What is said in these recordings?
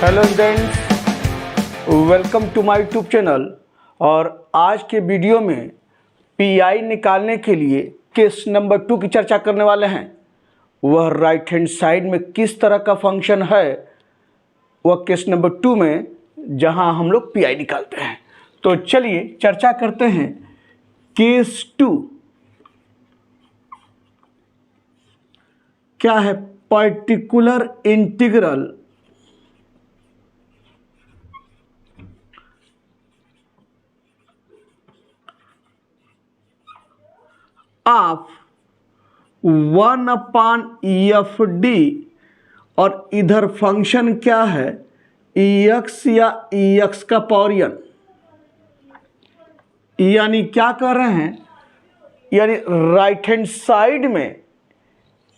Hello students, welcome to my YouTube channel. और आज के वीडियो में पीआई निकालने के लिए केस नंबर 2 की चर्चा करने वाले हैं। वह राइट हैंड साइड में किस तरह का फंक्शन है, वह केस नंबर 2 में जहां हम लोग पीआई निकालते हैं। तो चलिए चर्चा करते हैं। केस 2 क्या है? पर्टिकुलर इंटीग्रल ऑफ 1/FD और इधर फंक्शन क्या है? EX या EX का पावर n। यानी क्या कर रहे हैं, यानी राइट हैंड साइड में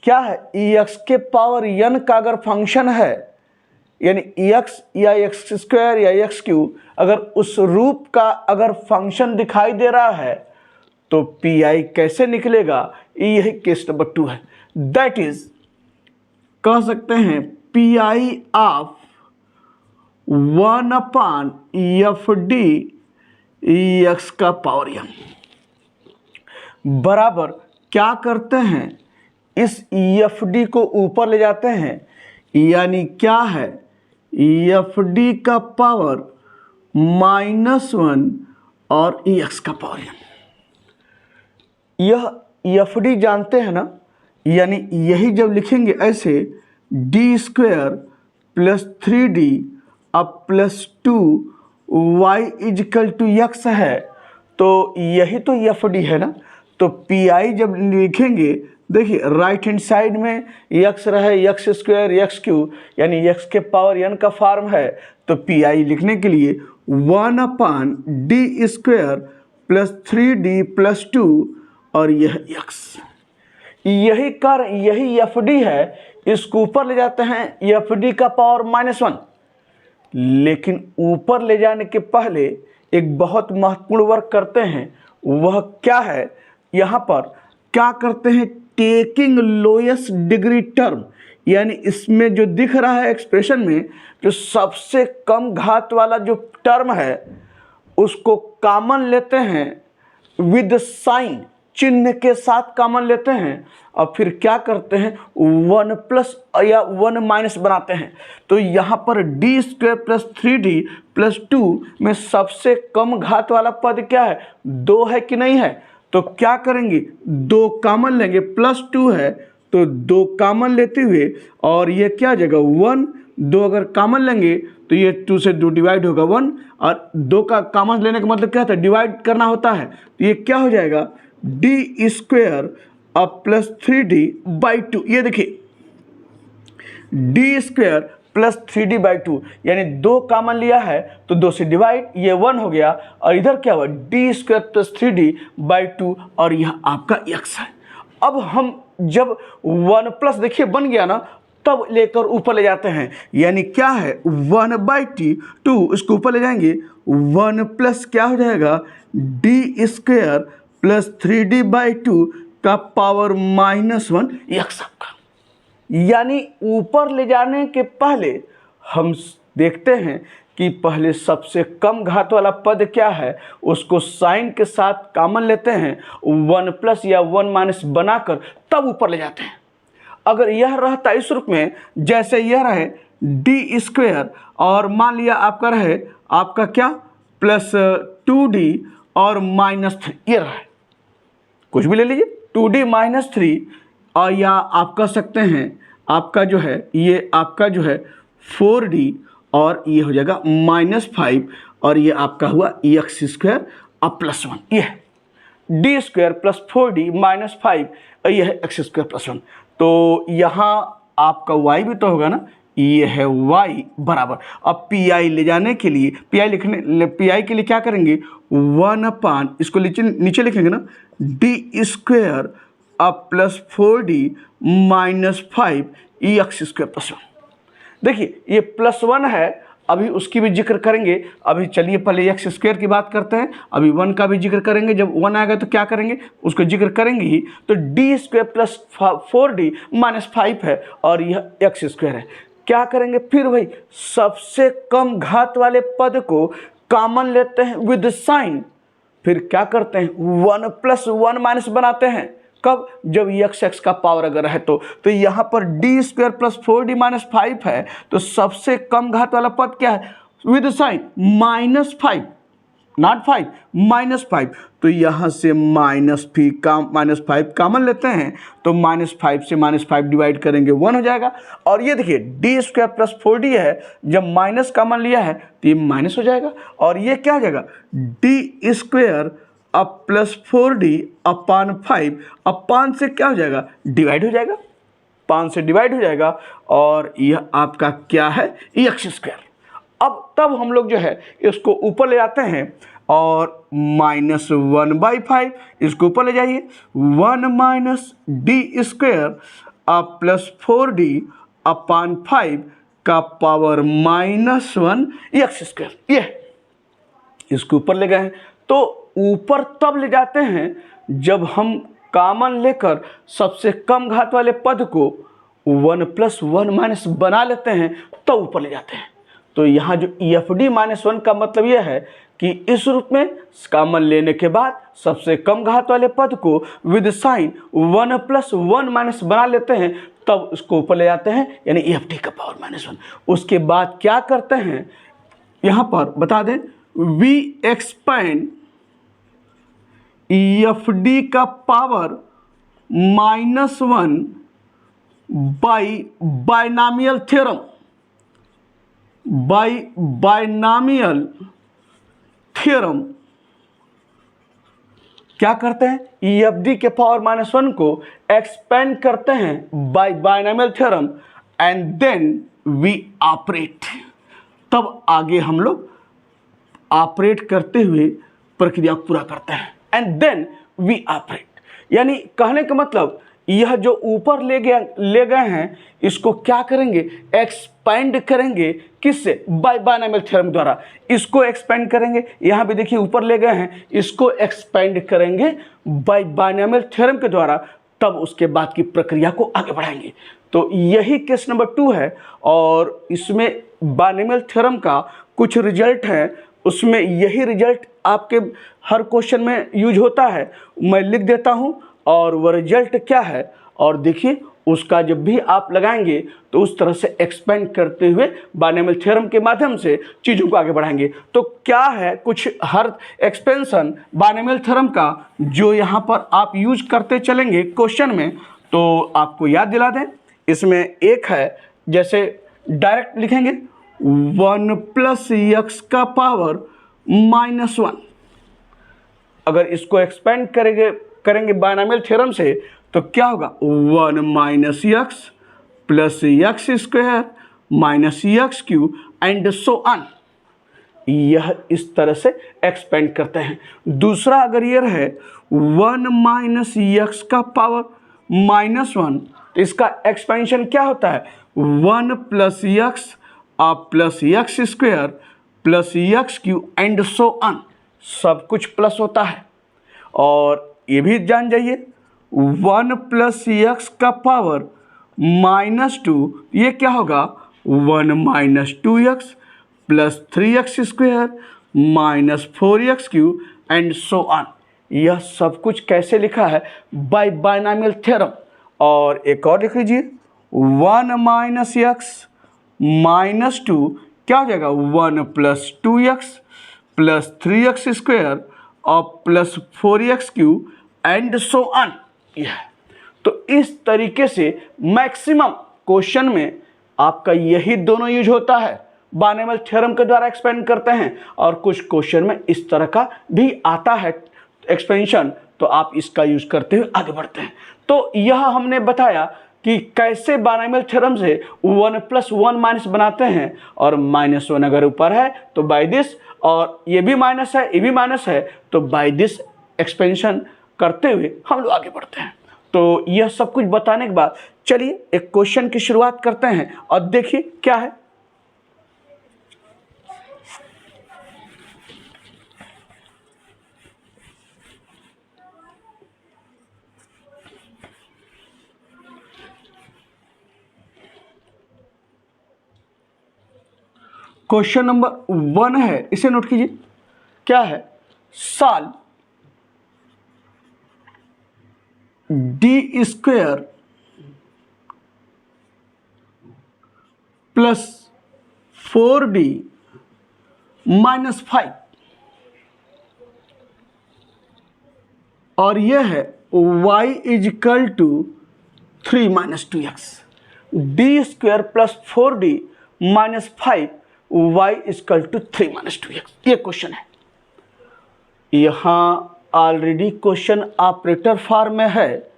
क्या है? EX के पावर n का अगर फंक्शन है, यानी EX या x² या x3 अगर उस रूप का अगर फंक्शन दिखाई दे रहा है तो पीआई कैसे निकलेगा? यही केस नंबर 2 है। दैट इज कह सकते हैं पीआई ऑफ 1/FD EX का पावर n बराबर क्या करते हैं? इस EFD को ऊपर ले जाते हैं, यानी क्या है? EFD का पावर -1 और EX का पावर n। यह EFD जानते हैं ना, यानी यही जब लिखेंगे ऐसे d² + 3d अब +2y = x है, तो यही तो EFD है ना। तो पीआई जब लिखेंगे, देखिए राइट हैंड साइड में x रहे x² x3 यानी x के पावर n का फॉर्म है, तो पीआई लिखने के लिए 1/d² + 3d + 2 और यह x। यही EFD है। इसको ऊपर ले जाते हैं, EFD का पावर -1। लेकिन ऊपर ले जाने के पहले एक बहुत महत्वपूर्ण वर्क करते हैं। वह क्या है? यहाँ पर क्या करते हैं? टेकिंग लोएस्ट डिग्री टर्म, यानी इसमें जो दिख रहा है एक्सप्रेशन में, जो सबसे कम घात वाला जो टर्म है उसको कॉमन लेते हैं विद साइन, चिन्ह के साथ कॉमन लेते हैं और फिर क्या करते हैं? 1+ या 1- बनाते हैं। तो यहाँ पर d² + 3d + 2 में सबसे कम घात वाला पद क्या है? 2 है कि नहीं है? तो क्या करेंगे? 2 कॉमन लेंगे, +2 है तो 2 कॉमन लेते हुए, और ये क्या जगह 1, 2 अगर कॉमन लेंगे तो ये 2 से 2 डिवाइड होगा 1, और 2 का कॉमन लेने का मतलब क्या होता है? डिवाइड करना होता है। तो ये क्या हो जाएगा? d² अब +3d/2। ये देखिए d² + 3d/2, यानी 2 कॉमन लिया है तो 2 से डिवाइड, ये 1 हो गया, और इधर क्या हुआ? d² + 3d/2 और यह आपका x है। अब हम जब 1+ देखिए बन गया ना, तब लेकर ऊपर ले जाते हैं, यानी क्या है? 1/2 इसको ऊपर ले जाएंगे, 1+ क्या हो जाएगा? d² + 3d/2 का पावर -1 x आपका। यानी ऊपर ले जाने के पहले हम देखते हैं कि पहले सबसे कम घात वाला पद क्या है, उसको साइन के साथ कॉमन लेते हैं, 1+ या 1- बनाकर तब ऊपर ले जाते हैं। अगर यह रहता इस रूप में, जैसे यह रहे d² और मान लिया आपका रहे आपका क्या? +2d और -3, ये रहे, कुछ भी ले लीजिए, 2d - 3, और या आप कह सकते हैं आपका जो है ये आपका जो है 4d और ये हो जाएगा -5, और ये आपका हुआ x² अब +1। ये है d² + 4d - 5 और ये है x² + 1। तो यहाँ आपका y भी तो होगा ना, ये है y बराबर। अब पीआई ले जाने के लिए, पीआई के लिए क्या करेंगे? 1/ इसको नीचे लिखेंगे ना, d² अब +4d - 5 x² + 1। देखिए ये +1 है, अभी उसकी भी जिक्र करेंगे। अभी चलिए पहले x² की बात करते हैं, अभी 1 का भी जिक्र करेंगे। जब 1 आएगा तो क्या करेंगे? उसको जिक्र करेंगे ही। तो d² + 4d - 5 है और यह x² है। क्या करेंगे, फिर वही सबसे कम घात वाले पद को कॉमन लेते हैं विद साइन, फिर क्या करते हैं 1 + 1 माइनस बनाते हैं। कब, जब x का पावर अगर है तो यहाँ पर d² + 4d - 5 है, तो सबसे कम घात वाला पद क्या है विद साइन -5, नॉट 5, -5, तो यहाँ से -5 कॉमन लेते हैं, तो -5 से -5 डिवाइड करेंगे 1 हो जाएगा। और ये देखिए d² + 4d है, जब माइनस कॉमन लिया है तो ये माइनस हो जाएगा, और ये क्या हो जाएगा d² + 4d अपान 5, अपान से क्या हो जाएगा डिवाइड हो जाएगा, 5 से डिवाइड हो जाएगा, और यह आपका क्या है x²। अब तब हम लोग जो है इसको ऊपर ले आते हैं, और -1/5 इसको ऊपर ले जाइए, 1 - d² + 4d अपान 5 का पावर -1 x², ये इसको ऊपर ले गए हैं। तो ऊपर तब ले जाते हैं जब हम कॉमन लेकर सबसे कम घात वाले पद को 1 + 1 माइनस बना लेते हैं, तो ऊपर ले जाते हैं। तो यहाँ जो EFD -1 का मतलब यह है कि इस रूप में कॉमन लेने के बाद सबसे कम घात वाले पद को विद साइन 1 + 1 माइनस बना लेते हैं, तब उसको ऊपर ले जाते हैं, यानी EFD का पावर -1। उसके बाद क्या करते हैं, यहाँ पर बता दें, वी एक्सपेंड EFD का power -1 by binomial theorem, binomial theorem क्या करते हैं, EFD के पावर -1 को एक्सपेंड करते हैं by binomial theorem, and then we operate, तब आगे हम लोग ऑपरेट करते हुए प्रक्रिया पूरा करते हैं, एंड देन वी ऑपरेट। यानी कहने का मतलब यह जो ऊपर ले गए हैं, इसको क्या करेंगे एक्सपेंड करेंगे, किससे, बाय बाइनामियल थ्योरम द्वारा इसको एक्सपेंड करेंगे। यहाँ भी देखिए ऊपर ले गए हैं, इसको एक्सपेंड करेंगे बाय बाइनामियल थ्योरम के द्वारा, तब उसके बाद की प्रक्रिया को आगे बढ़ाएंगे। तो यही केस नंबर 2 है, और इसमें बाइनामियल थ्योरम का कुछ रिजल्ट है, उसमें यही रिजल्ट आपके हर क्वेश्चन में यूज होता है। मैं लिख देता हूँ और वह रिजल्ट क्या है, और देखिए उसका जब भी आप लगाएंगे तो उस तरह से एक्सपेंड करते हुए बाइनामियल थ्योरम के माध्यम से चीज़ों को आगे बढ़ाएंगे। तो क्या है कुछ हर एक्सपेंशन बाइनामियल थ्योरम का जो यहाँ पर आप यूज करते चलेंगे क्वेश्चन में, तो आपको याद दिला दें। इसमें एक है, जैसे डायरेक्ट लिखेंगे 1 + x का पावर -1, अगर इसको एक्सपेंड करेंगे बाइनामियल थ्योरम से, तो क्या होगा 1 - x + x² - x³ and so on. यह इस तरह से एक्सपेंड करते हैं। दूसरा अगर ये रहे 1 - x का पावर -1, तो इसका एक्सपेंशन क्या होता है 1 + x + x² + x³ and so on, सब कुछ प्लस होता है। और ये भी जान जाइए 1 + x का पावर -2, ये क्या होगा 1 - 2x + 3x² - 4x³ and so on. यह सब कुछ कैसे लिखा है बाय बाइनामियल थ्योरम। और एक और लिख लीजिए 1 - x -2 क्या हो जाएगा 1 + 2x + 3x² और +4x³ एंड सो ऑन। तो इस तरीके से मैक्सिमम क्वेश्चन में आपका यही दोनों यूज होता है, बाइनामियल थ्योरम के द्वारा एक्सपेंड करते हैं, और कुछ क्वेश्चन में इस तरह का भी आता है एक्सपेंशन, तो आप इसका यूज करते हुए आगे बढ़ते हैं। तो यह हमने बताया कि कैसे बाइनामियल थ्योरम से 1 + 1 माइनस बनाते हैं, और -1 अगर ऊपर है तो बाय दिस, और ये भी माइनस है ये भी माइनस है, तो बाय दिस एक्सपेंशन करते हुए हम लोग आगे बढ़ते हैं। तो यह सब कुछ बताने के बाद चलिए एक क्वेश्चन की शुरुआत करते हैं, और देखिए क्या है। क्वेश्चन नंबर 1 है, इसे नोट कीजिए। क्या है? साल D square plus 4d minus 5, और यह है y equal to 3 minus 2x। D square plus 4d minus 5 y equal to 3 minus 2x, ये क्वेश्चन है। यहाँ ऑलरेडी क्वेश्चन ऑपरेटर फॉर्म में है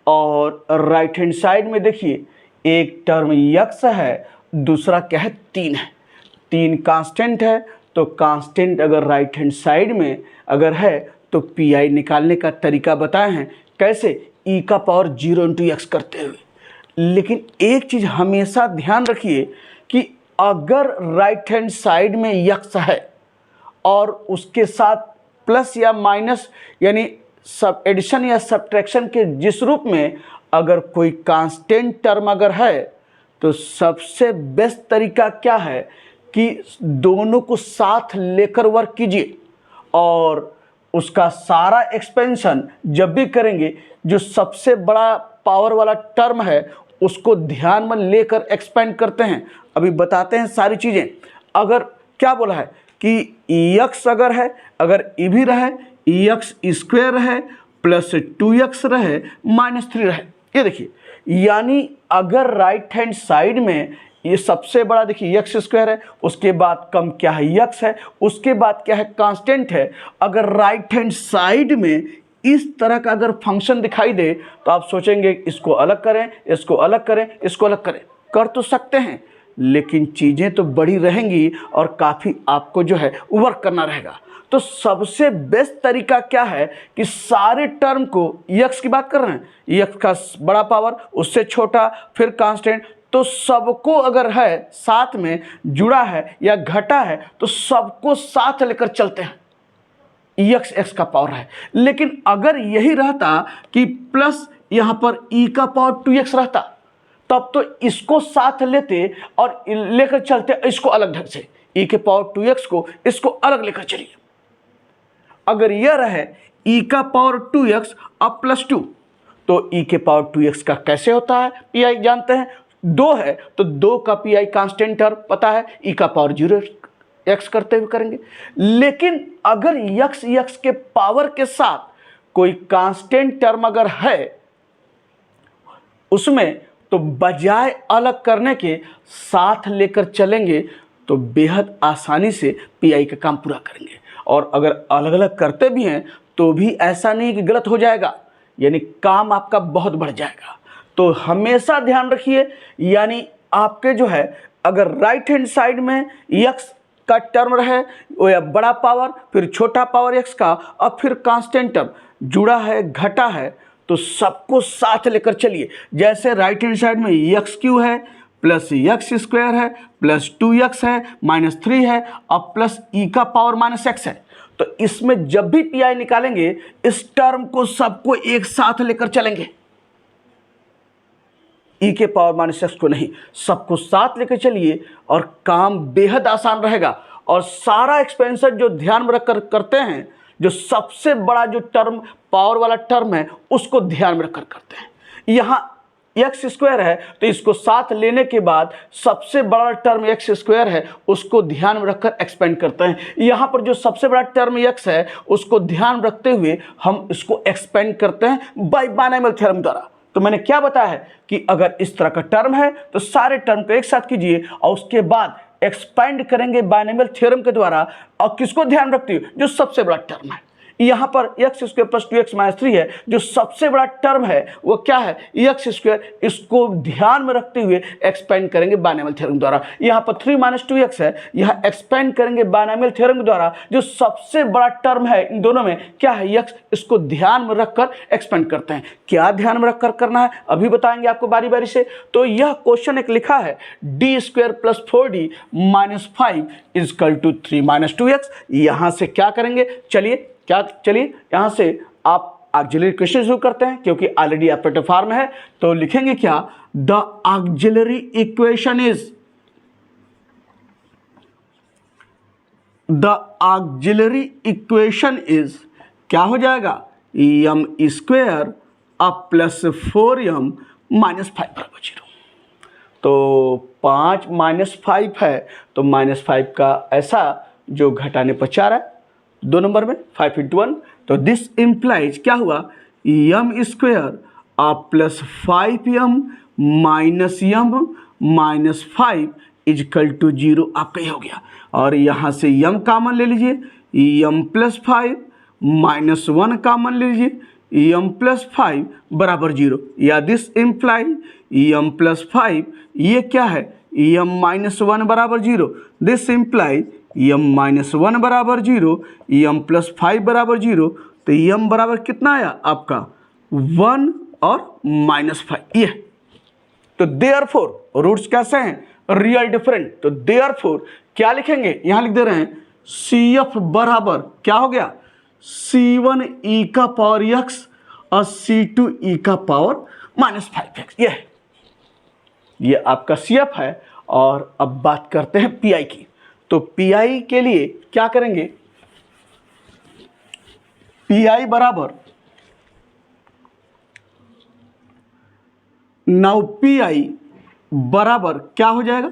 और राइट हैंड साइड में देखिए एक टर्म x है, दूसरा क्या है? 3 है। 3 कांस्टेंट है, तो कांस्टेंट अगर राइट हैंड साइड में अगर है तो पी आई निकालने का तरीका बताए हैं कैसे, e का पावर 0 इंटू एक्स करते हुए। लेकिन एक चीज़ हमेशा ध्यान रखिए कि अगर राइट हैंड साइड में x है और उसके साथ प्लस या माइनस यानी सब एडिशन या सब्ट्रैक्शन के जिस रूप में अगर कोई कांस्टेंट टर्म अगर है, तो सबसे बेस्ट तरीका क्या है कि दोनों को साथ लेकर वर्क कीजिए और उसका सारा एक्सपेंशन जब भी करेंगे जो सबसे बड़ा पावर वाला टर्म है उसको ध्यान में लेकर एक्सपेंड करते हैं। अभी बताते हैं सारी चीज़ें। अगर क्या बोला है कि x अगर है, अगर e भी रहे, x स्क्वायर रहे प्लस 2x रहे माइनस 3 रहे, ये देखिए, यानी अगर राइट हैंड साइड में ये सबसे बड़ा देखिए x स्क्वायर है, उसके बाद कम क्या है? x है, उसके बाद क्या है? कांस्टेंट है। अगर राइट हैंड साइड में इस तरह का अगर फंक्शन दिखाई दे तो आप सोचेंगे इसको अलग करें, इसको अलग करें, इसको अलग करें। कर तो सकते हैं, लेकिन चीज़ें तो बड़ी रहेंगी और काफ़ी आपको जो है वर्क करना रहेगा। तो सबसे बेस्ट तरीका क्या है कि सारे टर्म को, x की बात कर रहे हैं, x का बड़ा पावर, उससे छोटा, फिर कांस्टेंट, तो सबको अगर है साथ में जुड़ा है या घटा है तो सबको साथ लेकर चलते हैं। x का पावर है। लेकिन अगर यही रहता कि प्लस यहाँ पर e का पावर 2x रहता, तब तो इसको साथ लेते और लेकर चलते इसको अलग ढंग से, e के पावर 2x को इसको अलग लेकर चलिए। अगर यह रहे e का पावर 2x अब प्लस 2, तो e के पावर 2x का कैसे होता है? पी आई जानते हैं, 2 है तो 2 का पी आई कांस्टेंट टर्म पता है, e का पावर 0 x करते हुए करेंगे। लेकिन अगर x के पावर के साथ कोई कांस्टेंट टर्म अगर है उसमें, तो बजाय अलग करने के साथ लेकर चलेंगे तो बेहद आसानी से पी आई का काम पूरा करेंगे। और अगर अलग अलग करते भी हैं तो भी ऐसा नहीं कि गलत हो जाएगा, यानी काम आपका बहुत बढ़ जाएगा। तो हमेशा ध्यान रखिए, यानी आपके जो है अगर राइट हैंड साइड में x का टर्म रहे वो या बड़ा पावर, फिर छोटा पावर x का, और फिर कांस्टेंट टर्म जुड़ा है, घटा है, तो सबको साथ लेकर चलिए। जैसे राइट हैंड साइड में एक्स क्यू है प्लस x स्क्वायर है प्लस 2x है माइनस 3 है और प्लस e का पावर माइनस x है, तो इसमें जब भी पी आई निकालेंगे इस टर्म को सबको एक साथ लेकर चलेंगे। e के पावर माइनस x को नहीं, सबको साथ लेकर चलिए और काम बेहद आसान रहेगा। और सारा एक्सपेंशन जो ध्यान में रखकर करते हैं, जो सबसे बड़ा जो टर्म पावर वाला टर्म है उसको ध्यान में रखकर करते हैं। यहाँ x स्क्वायर है तो इसको साथ लेने के बाद सबसे बड़ा टर्म x स्क्वायर है उसको ध्यान में रखकर एक्सपेंड करते हैं। यहाँ पर जो सबसे बड़ा टर्म x है उसको ध्यान रखते हुए हम इसको एक्सपेंड करते हैं बाइनॉमियल थ्योरम द्वारा। तो मैंने क्या बताया है कि अगर इस तरह का टर्म है तो सारे टर्म को एक साथ कीजिए और उसके बाद एक्सपेंड करेंगे बाइनॉमियल थ्योरम के द्वारा। और किसको ध्यान रखते हुए? जो सबसे बड़ा टर्म है। यहाँ पर x square plus 2x minus 3 है, जो सबसे बड़ा टर्म है वो क्या है? x square. इसको ध्यान में रखते हुए एक्सपेंड करेंगे बाइनॉमियल थ्योरम द्वारा। यहाँ पर 3 माइनस 2x है, यहाँ एक्सपेंड करेंगे बाइनॉमियल थ्योरम द्वारा। जो सबसे बड़ा टर्म है इन दोनों में क्या है? x। इसको ध्यान में रखकर एक्सपेंड करते हैं। क्या ध्यान में रखकर करना है अभी बताएंगे आपको बारी बारी से। तो यह क्वेश्चन एक लिखा है D square plus 4d minus 5 equal to 3 minus 2x। यहाँ से क्या करेंगे? चलिए यहाँ से आप ऑक्सिलरी इक्वेशन शुरू करते हैं, क्योंकि ऑलरेडी ऑपरेटर फॉर्म है। तो लिखेंगे क्या? The auxiliary equation is the auxiliary equation is क्या हो जाएगा, एम स्क्वेयर अब प्लस 4m माइनस 5 बराबर 0। तो 5 माइनस 5 है तो माइनस 5 का ऐसा जो घटाने पर 4 है 2 नंबर में 5 × 1, तो दिस इम्प्लाइज क्या हुआ, एम स्क्वेयर अब plus 5m minus m minus 5 equal to 0 आपका ये हो गया। और यहाँ से m कामन ले लीजिए, m प्लस 5 माइनस 1 कामन ले लीजिए, m प्लस 5 बराबर 0, या दिस इम्प्लाई m प्लस 5 ये क्या है, m माइनस 1 बराबर 0, दिस इम्प्लाई m माइनस 1 बराबर 0, m प्लस 5 बराबर 0, तो m बराबर कितना आया आपका 1 और माइनस 5 ये। तो देयरफॉर रूट्स कैसे हैं, रियल डिफरेंट, तो देयरफॉर क्या लिखेंगे, यहाँ लिख दे रहे हैं CF बराबर क्या हो गया, C1 e का पावर x और C2 e का पावर माइनस 5x, ये आपका CF है। और अब बात करते हैं PI की, तो PI के लिए क्या करेंगे, PI बराबर नाउ PI बराबर क्या हो जाएगा,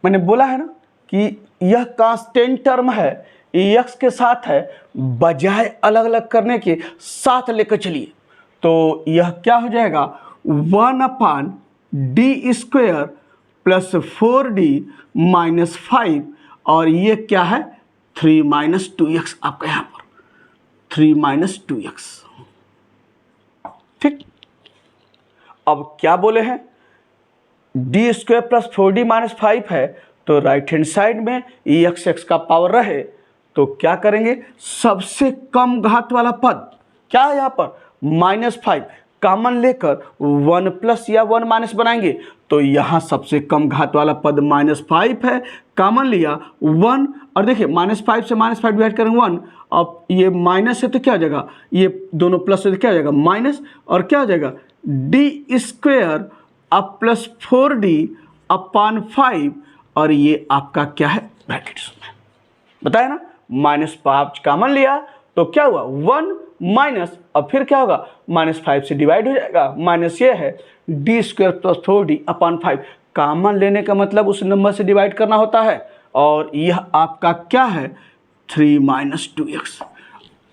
मैंने बोला है ना कि यह कांस्टेंट टर्म है, x के साथ है, बजाय अलग अलग करने के साथ लेकर चलिए, तो यह क्या हो जाएगा 1/d² प्लस 4d माइनस 5, और ये क्या है 3 माइनस 2x आपका यहाँ पर 3 माइनस 2x, ठीक। अब क्या बोले हैं, d² प्लस 4d माइनस 5 है, तो राइट हैंड साइड में x का पावर रहे तो क्या करेंगे, सबसे कम घात वाला पद क्या है यहाँ पर माइनस 5 कॉमन लेकर 1 प्लस या 1 माइनस बनाएंगे, तो यहाँ सबसे कम घात वाला पद माइनस 5 है, कॉमन लिया 1, और देखिए माइनस 5 से माइनस 5 डिवाइड करेंगे 1, अब ये माइनस है तो क्या हो जाएगा, ये दोनों प्लस है तो क्या हो जाएगा माइनस, और क्या हो जाएगा d² अब प्लस 4d अपान 5, और ये आपका क्या है ब्रैकेट्स में बताया ना, माइनस 5 कॉमन लिया तो क्या हुआ 1 माइनस, अब फिर क्या होगा माइनस 5 से डिवाइड हो जाएगा, माइनस ये है d² प्लस 4d अपान 5, कॉमन लेने का मतलब उस नंबर से डिवाइड करना होता है, और यह आपका क्या है 3 माइनस 2x,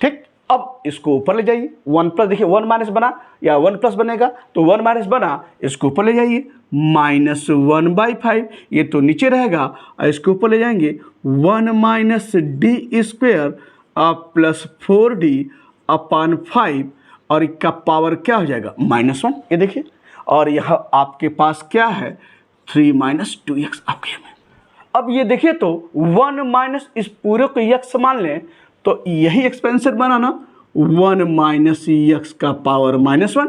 ठीक। अब इसको ऊपर ले जाइए, 1 प्लस, देखिए 1 माइनस बना या 1 प्लस बनेगा, तो 1 माइनस बना, इसको ऊपर ले जाइए माइनस 1/5, ये तो नीचे रहेगा, और इसको ऊपर ले जाएंगे 1 माइनस d² अब प्लस 4d अपान 5, और इसका पावर क्या हो जाएगा -1, ये देखिए, और यह आपके पास क्या है 3 माइनस 2x आपके में। अब ये देखिए तो 1 माइनस इस पूरे को x मान लें तो यही एक्सपेंशन बना ना 1 माइनस x का पावर -1,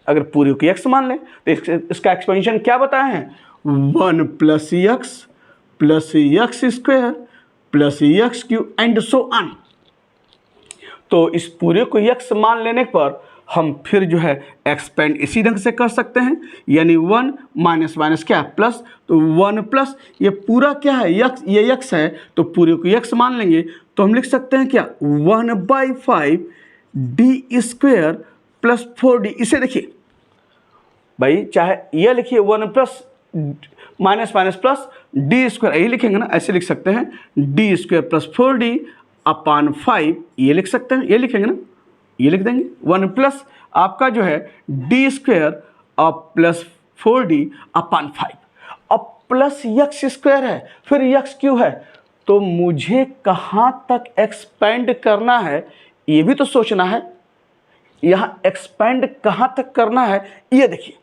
अगर पूरे को x मान लें तो इसका एक्सपेंशन क्या बताए हैं 1 plus x plus x² plus x³ and so on. तो इस पूरे को x मान लेने पर हम फिर जो है एक्सपेंड इसी ढंग से कर सकते हैं, यानी 1 माइनस माइनस क्या है प्लस, तो 1 प्लस ये पूरा क्या है x, ये x है तो पूरे को x मान लेंगे, तो हम लिख सकते हैं क्या 1/5 d² प्लस 4d, इसे देखिए भाई, चाहे ये लिखिए 1 plus minus minus plus d², यही लिखेंगे ना, ऐसे लिख सकते हैं d² प्लस 4d अपान 5, ये लिख सकते हैं, ये लिखेंगे ना, ये लिख देंगे 1 प्लस आपका जो है d² अब प्लस 4d अपान 5, अब प्लस x² है फिर x³ है, तो मुझे कहाँ तक एक्सपेंड करना है ये भी तो सोचना है। यहाँ एक्सपेंड कहाँ तक करना है ये देखिए,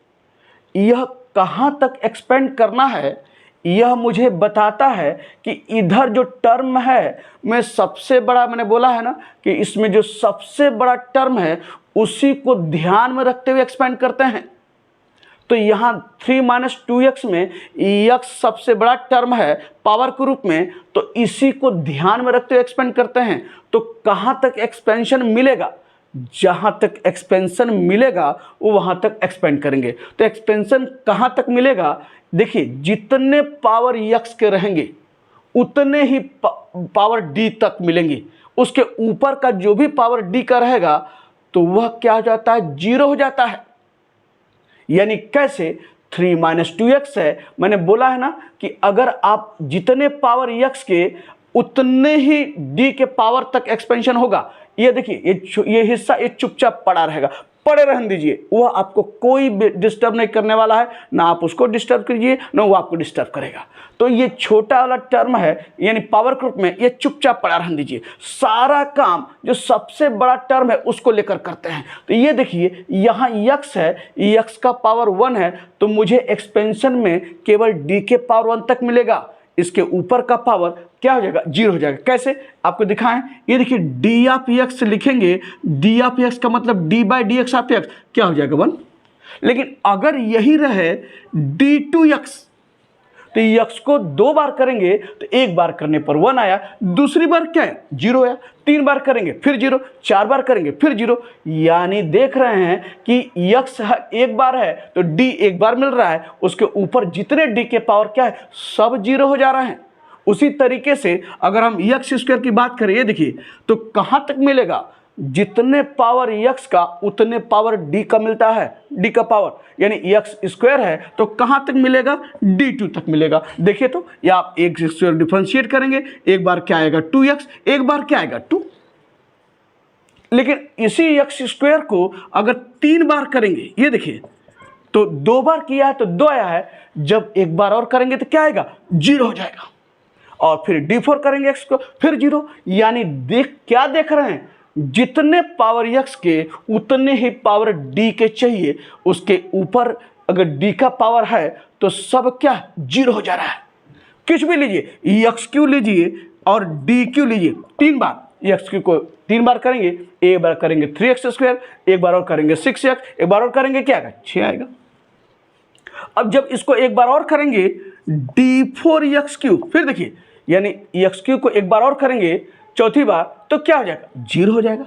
यह कहाँ तक एक्सपेंड करना है यह मुझे बताता है कि इधर जो टर्म है मैं सबसे बड़ा, मैंने बोला है ना कि इसमें जो सबसे बड़ा टर्म है उसी को ध्यान में रखते हुए एक्सपेंड करते हैं। तो यहाँ 3 माइनस 2x में x सबसे बड़ा टर्म है पावर के रूप में, तो इसी को ध्यान में रखते हुए एक्सपेंड करते हैं। तो कहाँ तक एक्सपेंशन मिलेगा, जहाँ तक एक्सपेंशन मिलेगा वो वहाँ तक एक्सपेंड करेंगे। तो एक्सपेंशन कहाँ तक मिलेगा, देखिए जितने पावर x के रहेंगे उतने ही पावर डी तक मिलेंगी, उसके ऊपर का जो भी पावर डी का रहेगा तो वह क्या हो जाता है, जीरो हो जाता है। यानी कैसे, 3 - 2x है, मैंने बोला है ना कि अगर आप जितने पावर x के उतने ही d के पावर तक एक्सपेंशन होगा। ये देखिए ये हिस्सा ये चुपचाप पड़ा रहेगा, पड़े रहने दीजिए, वह आपको कोई डिस्टर्ब नहीं करने वाला है, ना आप उसको डिस्टर्ब कीजिए ना वो आपको डिस्टर्ब करेगा। तो ये छोटा वाला टर्म है यानी पावर ग्रुप में ये चुपचाप पड़ा रहने दीजिए, सारा काम जो सबसे बड़ा टर्म है उसको लेकर करते हैं। तो ये देखिए यहाँ x है, x का पावर 1 है, तो मुझे एक्सपेंशन में केवल d के पावर 1 तक मिलेगा, इसके ऊपर का पावर क्या हो जाएगा, जीरो हो जाएगा। कैसे आपको दिखाएं, ये देखिए डी ऑफ एक्स लिखेंगे, डी ऑफ एक्स का मतलब D by D x of x क्या हो जाएगा 1। लेकिन अगर यही रहे डी टू एक्स तो एक्स को 2 बार करेंगे तो एक बार करने पर 1 आया, दूसरी बार क्या है, 0 आया, 3 बार करेंगे फिर 0, 4 बार करेंगे फिर 0। यानी देख रहे हैं कि x एक बार है तो d एक बार मिल रहा है, उसके ऊपर जितने d के पावर क्या है सब 0 हो जा रहे हैं। उसी तरीके से अगर हम x² की बात करें, ये देखिए तो कहाँ तक मिलेगा, जितने पावर x का उतने पावर d का मिलता है, d का पावर यानी x² है तो कहाँ तक मिलेगा, d2 तक मिलेगा। देखिए तो ये आप x² डिफरेंशिएट करेंगे, एक बार क्या आएगा 2x, एक बार क्या आएगा 2। लेकिन इसी x² को अगर 3 बार करेंगे, ये देखिए तो 2 बार किया है तो 2 आया है, जब एक बार और करेंगे तो क्या आएगा, 0 हो जाएगा। और फिर d4 करेंगे x को फिर 0। यानी क्या देख रहे हैं, जितने पावर x के उतने ही पावर d के चाहिए, उसके ऊपर अगर d का पावर है तो सब क्या 0 हो जा रहा है। कुछ भी लीजिए, x³ लीजिए और d³ लीजिए, 3 बार x³ को 3 बार करेंगे, एक बार करेंगे 3x², एक बार और करेंगे 6x, एक बार और करेंगे क्या आएगा 6 आएगा। अब जब इसको एक बार और करेंगे d4x³, फिर देखिए यानी x³ को एक बार और करेंगे चौथी बार तो क्या हो जाएगा, 0 हो जाएगा।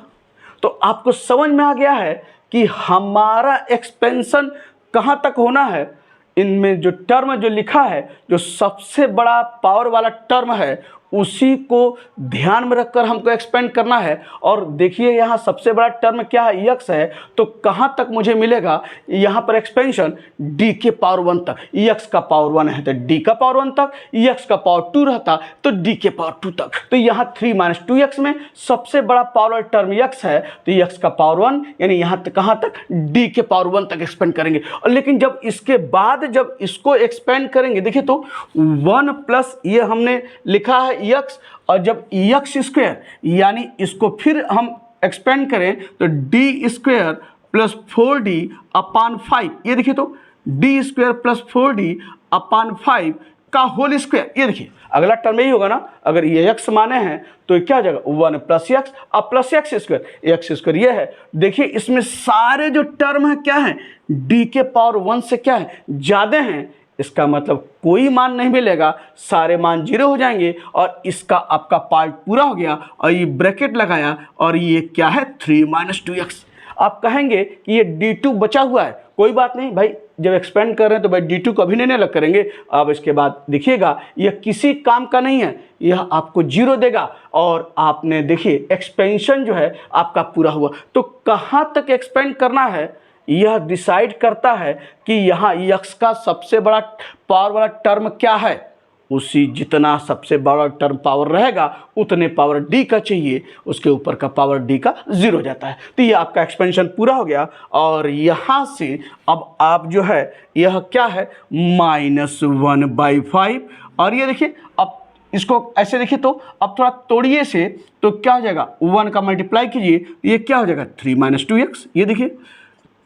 तो आपको समझ में आ गया है कि हमारा एक्सपेंशन कहाँ तक होना है। इनमें जो टर्म जो लिखा है, जो सबसे बड़ा पावर वाला टर्म है, उसी को ध्यान में रखकर हमको एक्सपेंड करना है। और देखिए यहाँ सबसे बड़ा टर्म क्या है, x है, तो कहाँ तक मुझे मिलेगा, यहाँ पर एक्सपेंशन d के पावर 1 तक, x का पावर 1 है तो d का पावर 1 तक, x का पावर 2 रहता तो d के पावर 2 तक। तो यहाँ 3 - 2x में सबसे बड़ा पावर टर्म x है तो x का पावर 1, यानी यहाँ तक कहाँ तक, d के पावर 1 तक एक्सपेंड करेंगे। और लेकिन जब इसके बाद जब इसको एक्सपेंड करेंगे, देखिए तो 1 प्लस ये हमने लिखा है x, और जब x² यानी इसको फिर हम एक्सपेंड करें तो d² प्लस 4d अपान 5, ये देखिए तो d² प्लस 4d अपान 5 का होल स्क्वायर। ये देखिए अगला टर्म यही होगा ना, अगर ये x माने हैं तो क्या हो जाएगा 1 प्लस x अब प्लस x² ये है। देखिए इसमें सारे जो टर्म है क्या है, d के पावर 1 से क्या है ज़्यादा हैं, इसका मतलब कोई मान नहीं मिलेगा, सारे मान 0 हो जाएंगे और इसका आपका पार्ट पूरा हो गया। और ये ब्रैकेट लगाया और ये क्या है 3 - 2x। आप कहेंगे कि ये d2 बचा हुआ है, कोई बात नहीं भाई, जब एक्सपेंड कर रहे हैं तो भाई d2 को अभी नहीं अलग करेंगे। अब इसके बाद देखिएगा यह किसी काम का नहीं है, यह आपको 0 देगा और आपने देखिए एक्सपेंशन जो है आपका पूरा हुआ। तो कहाँ तक एक्सपेंड करना है यह डिसाइड करता है कि यहाँ x का सबसे बड़ा पावर वाला टर्म क्या है, उसी जितना सबसे बड़ा टर्म पावर रहेगा उतने पावर d का चाहिए, उसके ऊपर का पावर d का 0 हो जाता है। तो ये आपका एक्सपेंशन पूरा हो गया। और यहाँ से अब आप जो है यह क्या है -1/5, और ये देखिए अब इसको ऐसे देखिए तो अब थोड़ा तोड़िए से तो क्या हो जाएगा, 1 का मल्टीप्लाई कीजिए, ये क्या हो जाएगा 3 - 2x, ये देखिए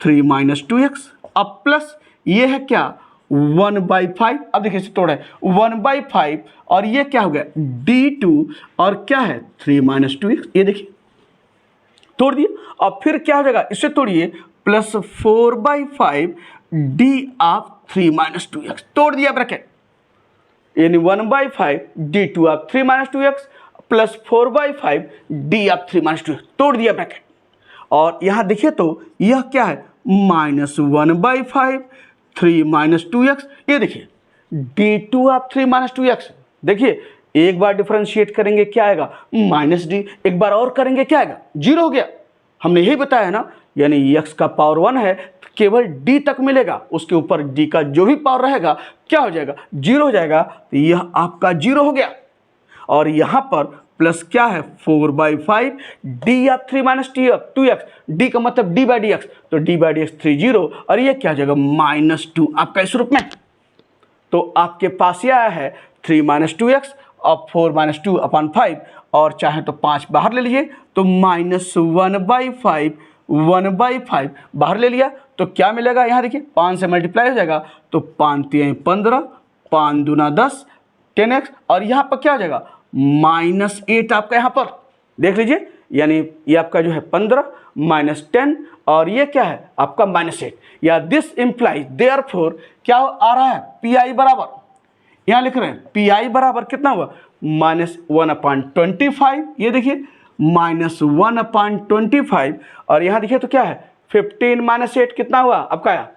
3 - 2x, अब प्लस ये है क्या 1/5। अब देखिए इसे तोड़ा है 1/5 और ये क्या हो गया d2 और क्या है 3 - 2x, ये देखिए तोड़ दिए। अब फिर क्या हो जाएगा, इसे तोड़िए प्लस 4/5 d ऑफ 3 - 2x, तोड़ दिया ब्रैकेट, यानी 1/5 d2 of 3 - 2x plus 4/5 d of 3 - 2x, तोड़ दिया ब्रैकेट। और यहाँ देखिए तो यह क्या है -1/5 3 - 2x, ये देखिए d2 ऑफ 3 - 2x, देखिए एक बार डिफरेंशिएट करेंगे क्या आएगा, -d, एक बार और करेंगे क्या आएगा, 0 हो गया। हमने यही बताया ना, यानी x का पावर 1 है तो केवल d तक मिलेगा, उसके ऊपर d का जो भी पावर रहेगा क्या हो जाएगा, 0 हो जाएगा। तो यह आपका 0 हो गया। और यहाँ पर प्लस क्या है, 4/5 d या 3 - 2x, d का मतलब d/dx, तो d/dx 3 0, और ये क्या हो जाएगा, -2 आपका इस रूप में। तो आपके पास यह आया है 3 - 2x और 4 - 2/5, और चाहे तो 5 बाहर ले लीजिए तो -1/5, 1/5 बाहर ले लिया तो क्या मिलेगा, यहाँ देखिए 5 से मल्टीप्लाई हो जाएगा तो 5 × 3 = 15, 5 दूना 10, 10x, और यहाँ पर क्या हो जाएगा, -8 आपका यहाँ पर देख लीजिए, यानी ये आपका जो है 15 - 10, और ये क्या है आपका -8, या दिस इम्प्लाइज देयरफॉर क्या आ रहा है, पी बराबर, यहाँ लिख रहे हैं पी बराबर कितना हुआ, -1/25, ये देखिए -1/25, और यहाँ देखिए तो क्या है 15 - 8 कितना हुआ आपका आया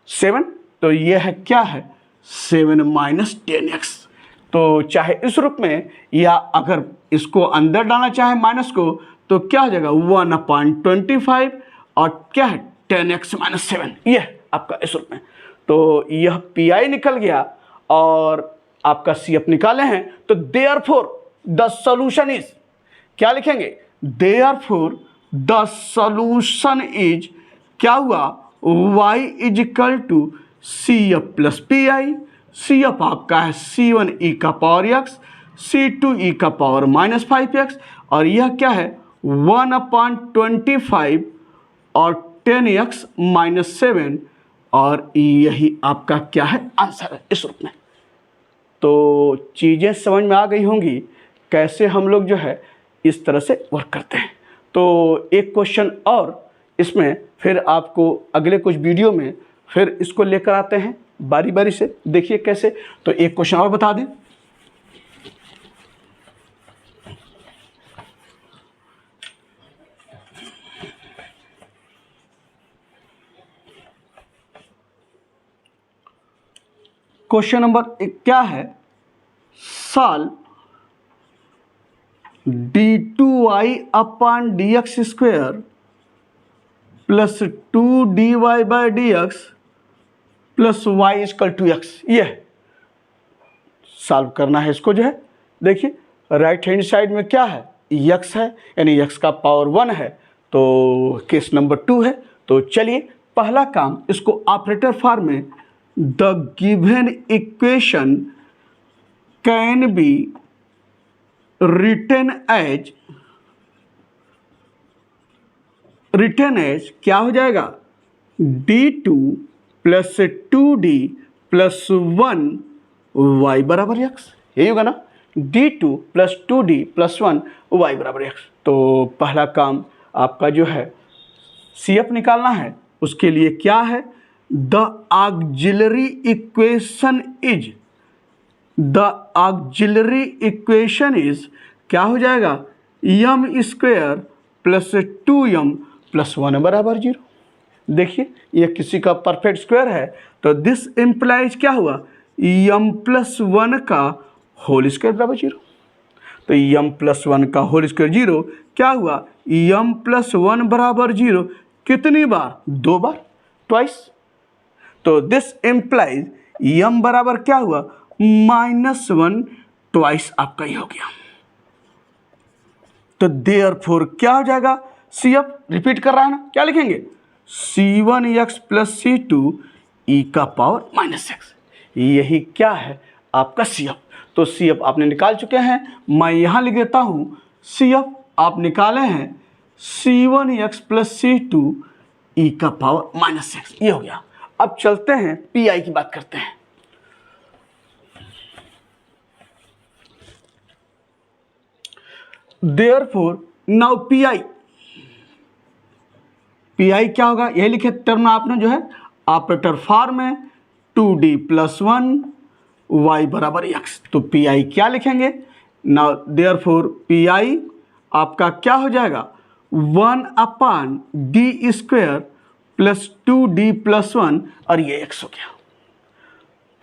7, तो ये है क्या है 7 - 10x। तो चाहे इस रूप में, या अगर इसको अंदर डालना चाहे माइनस को, तो क्या हो जाएगा 1/25, और क्या है 10x - 7, ये है आपका इस रूप में। तो यह पी निकल गया, और आपका CF निकाले हैं, तो देयरफॉर द सॉल्यूशन इज, क्या लिखेंगे, देयरफॉर द सॉल्यूशन इज क्या हुआ, y = CF + PI। CF आपका है C1e का पावर x, C2e का पावर -5x, और यह क्या है 1/25 और 10x - 7, और यही आपका क्या है आंसर है इस रूप में। तो चीज़ें समझ में आ गई होंगी कैसे हम लोग जो है इस तरह से वर्क करते हैं। तो एक क्वेश्चन और इसमें फिर आपको अगले कुछ वीडियो में फिर इसको लेकर आते हैं बारी बारी से, देखिए कैसे। तो एक क्वेश्चन और बता दें, क्वेश्चन नंबर 1 क्या है, solve d2y/dx² + 2dy/dx + y = x, ये सॉल्व करना है इसको जो है। देखिए राइट हैंड साइड में क्या है, x है, यानी x का पावर 1 है, तो केस नंबर 2 है। तो चलिए पहला काम, इसको ऑपरेटर फॉर्म में, the given equation can be written as क्या हो जाएगा, d2 + 2d + 1 y = x, यही होगा ना, d2 + 2d + 1 y = x। तो पहला काम आपका जो है CF निकालना है, उसके लिए क्या है, द ऑक्सिलरी इक्वेशन इज क्या हो जाएगा, m² + 2m + 1 = 0। देखिए ये किसी का परफेक्ट स्क्वायर है, तो दिस इम्प्लाइज क्या हुआ, m + 1 का होल स्क्वायर = 0। तो m + 1 का होल स्क्वायर 0 क्या हुआ, m + 1 = 0 कितनी बार, 2 बार, ट्वाइस। तो दिस इम्प्लाइज m बराबर क्या हुआ, -1 ट्वाइस आपका ही हो गया। तो देयरफॉर क्या हो जाएगा, CF रिपीट कर रहा है ना, क्या लिखेंगे, C1x + C2e का पावर -x, यही क्या है आपका CF। तो CF आपने निकाल चुके हैं, मैं यहाँ लिख देता हूँ, CF आप निकाले हैं C1x + C2e का पावर -x, ये हो गया। अब चलते हैं PI की बात करते हैं। देयरफॉर नाउ PI क्या होगा, यही लिखे टर्म आपने जो है ऑपरेटर फॉर्म में, 2d + 1 y = x। तो PI क्या लिखेंगे, नाउ देयरफॉर PI आपका क्या हो जाएगा, 1/d² + 2d + 1, और ये x हो गया।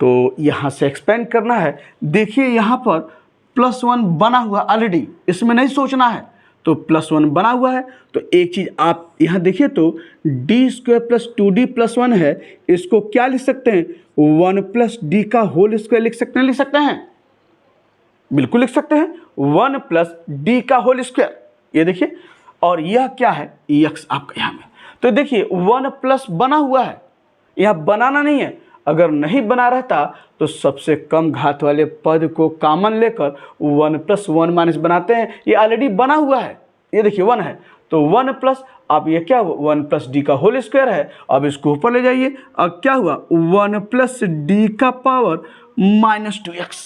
तो यहाँ से एक्सपेंड करना है, देखिए यहाँ पर +1 बना हुआ ऑलरेडी, इसमें नहीं सोचना है। तो +1 बना हुआ है, तो एक चीज़ आप यहाँ देखिए तो d² + 2d + 1 है, इसको क्या लिख सकते हैं 1 + d का होल स्क्वायर लिख सकते हैं, लिख सकते हैं, बिल्कुल लिख सकते हैं 1 + d का होल स्क्वायर। ये देखिए, और यह क्या है x आपका यहाँ में। तो देखिए 1+ बना हुआ है, यहाँ बनाना नहीं है, अगर नहीं बना रहता तो सबसे कम घात वाले पद को कॉमन लेकर 1 + 1 - बनाते हैं, ये ऑलरेडी बना हुआ है, ये देखिए 1 है, तो 1 प्लस आप ये क्या हुआ 1 + d का होल स्क्वायर है। अब इसको ऊपर ले जाइए, अब क्या हुआ 1 + d का पावर -2x,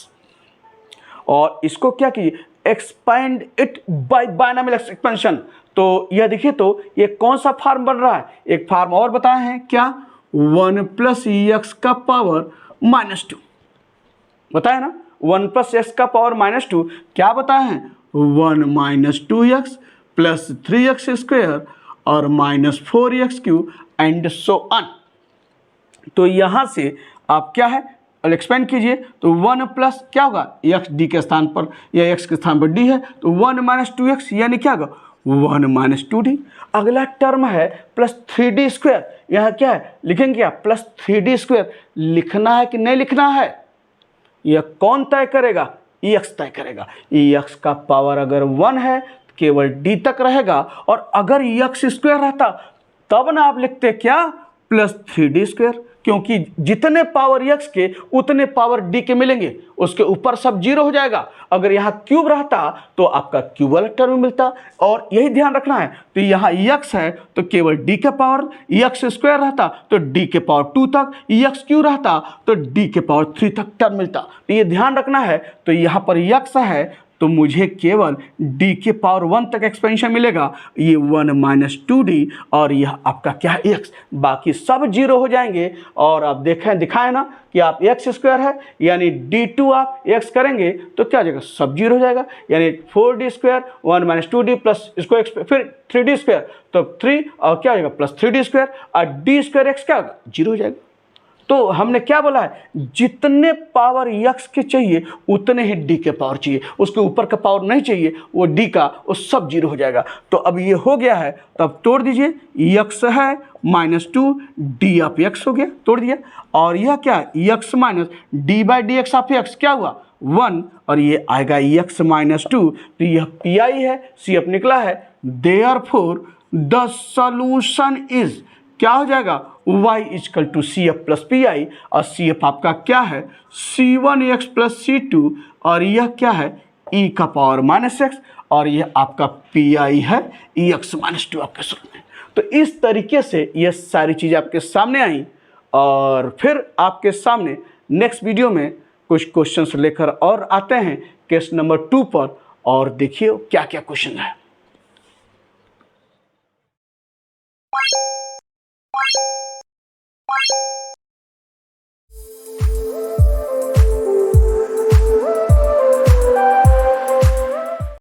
और इसको क्या कीजिए expand it by binomial expansion. तो यह देखिए तो ये कौन सा फार्म बन रहा है, एक फार्म और बताए हैं क्या 1 + x का पावर -2 बताया ना, 1 + x का पावर -2 क्या बताए हैं 1 - 2x + 3x² और -4x³ एंड सो ऑन। तो यहाँ से आप क्या है एक्सपेंड कीजिए, तो 1 प्लस क्या होगा x d के स्थान पर या x के स्थान पर d है, तो 1 - 2x यानी क्या होगा 1 - 2d। अगला टर्म है +3d², यहाँ क्या है लिखेंगे क्या +3d² लिखना है कि नहीं लिखना है, यह कौन तय करेगा x तय करेगा। x का पावर अगर 1 है तो केवल d तक रहेगा, और अगर x² रहता तब ना आप लिखते क्या +3d², क्योंकि जितने पावर x के उतने पावर d के मिलेंगे, उसके ऊपर सब 0 हो जाएगा। अगर यहाँ क्यूब रहता तो आपका क्यूब वाला टर्म मिलता, और यही ध्यान रखना है। तो यहाँ x है तो केवल d के पावर, x² रहता तो d के पावर 2 तक, x³ रहता तो d के पावर 3 तक टर्म मिलता। तो ये ध्यान रखना है। तो यहाँ पर x है तो मुझे केवल d के पावर 1 तक एक्सपेंशन मिलेगा, ये 1 - 2d, और यह आपका क्या है x, बाकी सब 0 हो जाएंगे। और आप दिखाएं ना कि आप x² है यानी d2 आप x करेंगे तो क्या हो जाएगा सब 0 हो जाएगा, यानी 4d² 1 - 2d प्लस इसको फिर 3d², तो 3 और क्या हो जाएगा +3d² और d² x क्या होगा 0 हो जाएगा। तो हमने क्या बोला है जितने पावर x के चाहिए उतने ही d के पावर चाहिए, उसके ऊपर का पावर नहीं चाहिए, वो d का वो सब 0 हो जाएगा। तो अब ये हो गया है, तब तोड़ दीजिए, x है -2 d ऑफ x हो गया, तोड़ दिया, और यह क्या है x - d/dx ऑफ x क्या हुआ 1, और ये आएगा x - 2, तो यह pi है, CF निकला है। देयरफॉर द सॉल्यूशन इज क्या हो जाएगा y = CF + PI, और CF आपका क्या है C1x + C2, और यह क्या है e का पावर -x, और यह आपका PI है x - 2 आपके सामने। तो इस तरीके से ये सारी चीज़ें आपके सामने आई, और फिर आपके सामने नेक्स्ट वीडियो में कुछ क्वेश्चंस लेकर और आते हैं केस नंबर 2 पर, और देखिए क्या क्या क्वेश्चन है।